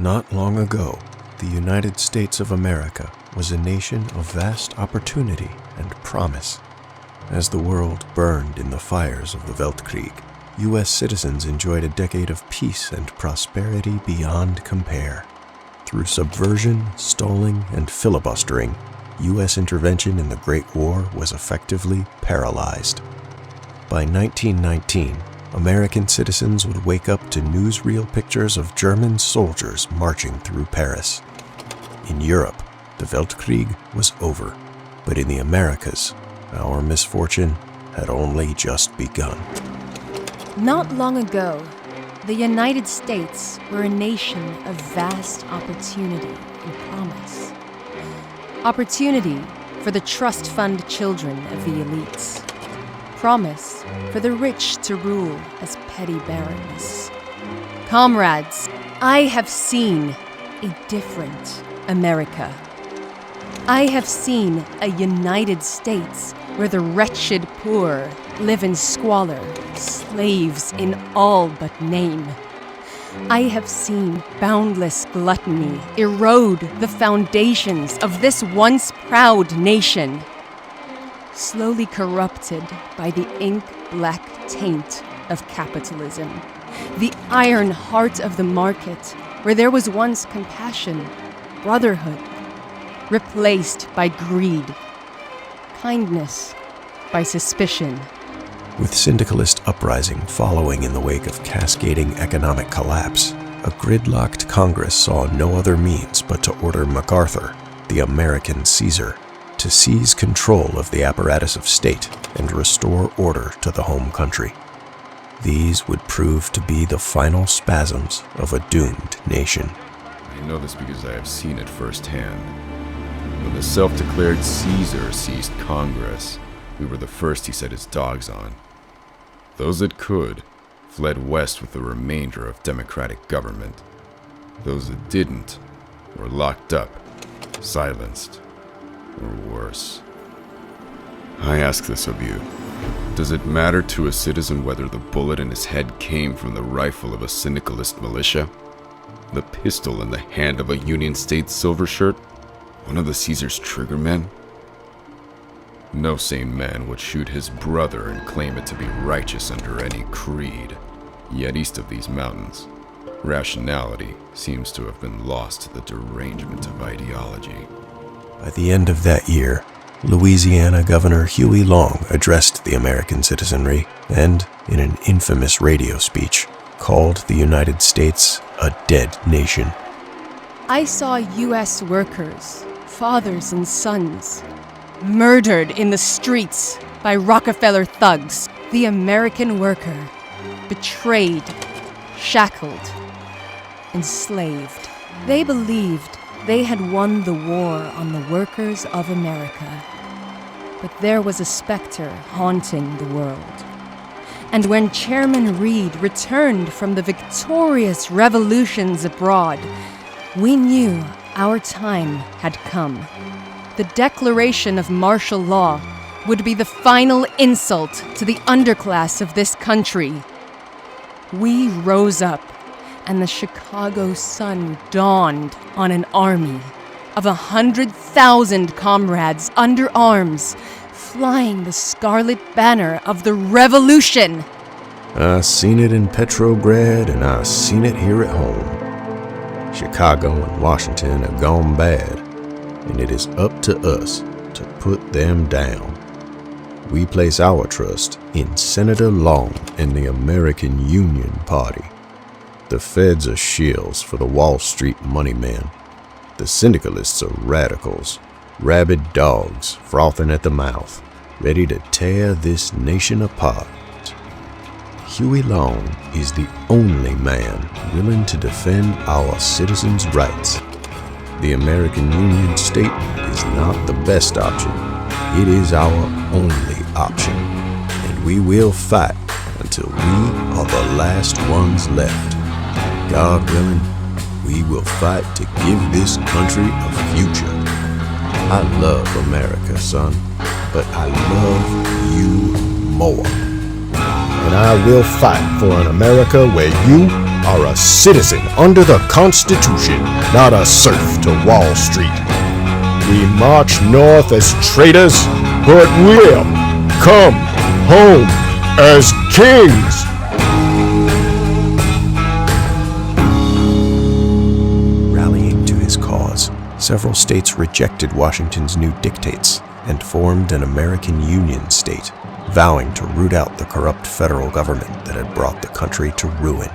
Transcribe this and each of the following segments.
Not long ago, the United States of America was a nation of vast opportunity and promise. As the world burned in the fires of the Weltkrieg, U.S. citizens enjoyed a decade of peace and prosperity beyond compare. Through subversion, stalling, and filibustering, U.S. intervention in the Great War was effectively paralyzed. By 1919, American citizens would wake up to newsreel pictures of German soldiers marching through Paris. In Europe, the Weltkrieg was over, but in the Americas, our misfortune had only just begun. Not long ago, the United States were a nation of vast opportunity and promise. Opportunity for the trust fund children of the elites. Promise for the rich to rule as petty barons. Comrades, I have seen a different America. I have seen a United States where the wretched poor live in squalor, slaves in all but name. I have seen boundless gluttony erode the foundations of this once proud nation, slowly corrupted by the ink-black taint of capitalism, the iron heart of the market, where there was once compassion, brotherhood, replaced by greed, kindness by suspicion. With syndicalist uprising following in the wake of cascading economic collapse, a gridlocked Congress saw no other means but to order MacArthur, the American Caesar, to seize control of the apparatus of state and restore order to the home country. These would prove to be the final spasms of a doomed nation. I know this because I have seen it firsthand. When the self-declared Caesar seized Congress, we were the first he set his dogs on. Those that could fled west with the remainder of democratic government. Those that didn't were locked up, silenced, or worse. I ask this of you. Does it matter to a citizen whether the bullet in his head came from the rifle of a syndicalist militia? The pistol in the hand of a Union State silvershirt? One of the Caesar's triggermen? No sane man would shoot his brother and claim it to be righteous under any creed. Yet east of these mountains, rationality seems to have been lost to the derangement of ideology. By the end of that year, Louisiana Governor Huey Long addressed the American citizenry and, in an infamous radio speech, called the United States a dead nation. I saw U.S. workers, fathers and sons, murdered in the streets by Rockefeller thugs. The American worker, betrayed, shackled, enslaved. They believed they had won the war on the workers of America. But there was a specter haunting the world. And when Chairman Reed returned from the victorious revolutions abroad, we knew our time had come. The declaration of martial law would be the final insult to the underclass of this country. We rose up, and the Chicago sun dawned on an army of 100,000 comrades under arms, flying the scarlet banner of the revolution. I seen it in Petrograd, and I seen it here at home. Chicago and Washington have gone bad, and it is up to us to put them down. We place our trust in Senator Long and the American Union Party. The feds are shills for the Wall Street money men. The syndicalists are radicals, rabid dogs frothing at the mouth, ready to tear this nation apart. Huey Long is the only man willing to defend our citizens' rights. The American Union State is not the best option. It is our only option, and we will fight until we are the last ones left. God willing, we will fight to give this country a future. I love America, son, but I love you more. And I will fight for an America where you are a citizen under the Constitution, not a serf to Wall Street. We march north as traitors, but we'll come home as kings. Rallying to his cause, several states rejected Washington's new dictates and formed an American Union state, vowing to root out the corrupt federal government that had brought the country to ruin.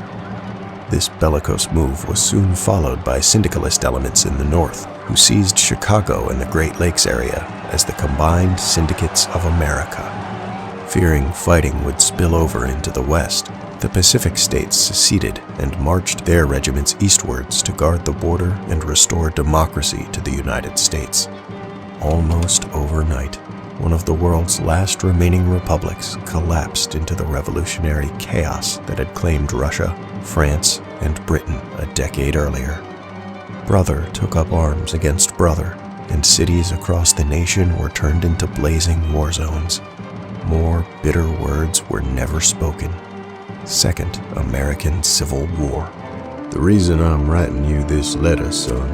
This bellicose move was soon followed by syndicalist elements in the North, who seized Chicago and the Great Lakes area as the combined syndicates of America. Fearing fighting would spill over into the West, the Pacific states seceded and marched their regiments eastwards to guard the border and restore democracy to the United States. Almost overnight, one of the world's last remaining republics collapsed into the revolutionary chaos that had claimed Russia, France, and Britain a decade earlier. Brother took up arms against brother, and cities across the nation were turned into blazing war zones. More bitter words were never spoken. Second American Civil War. The reason I'm writing you this letter, son,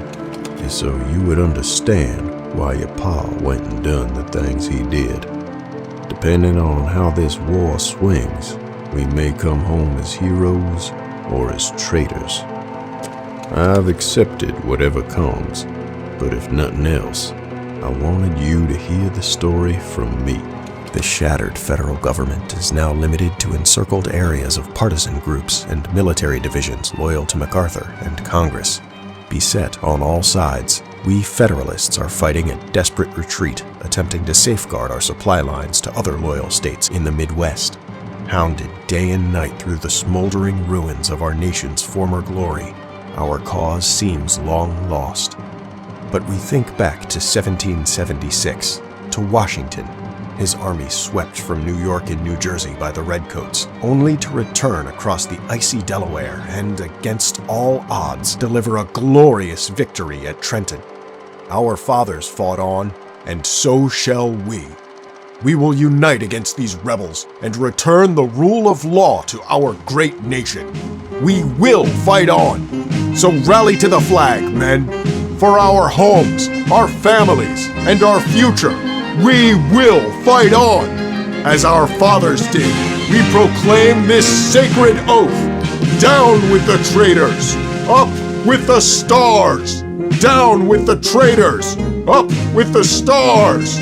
is so you would understand why your pa went and done the things he did. Depending on how this war swings, we may come home as heroes or as traitors. I've accepted whatever comes, but if nothing else, I wanted you to hear the story from me. The shattered federal government is now limited to encircled areas of partisan groups and military divisions loyal to MacArthur and Congress. Beset on all sides, we Federalists are fighting a desperate retreat, attempting to safeguard our supply lines to other loyal states in the Midwest. Hounded day and night through the smoldering ruins of our nation's former glory, our cause seems long lost. But we think back to 1776, to Washington. His army swept from New York and New Jersey by the Redcoats, only to return across the icy Delaware and, against all odds, deliver a glorious victory at Trenton. Our fathers fought on, and so shall we. We will unite against these rebels and return the rule of law to our great nation. We will fight on. So rally to the flag, men. For our homes, our families, and our future. We will fight on. As our fathers did, we proclaim this sacred oath. Down with the traitors! Up with the stars! Down with the traitors! Up with the stars!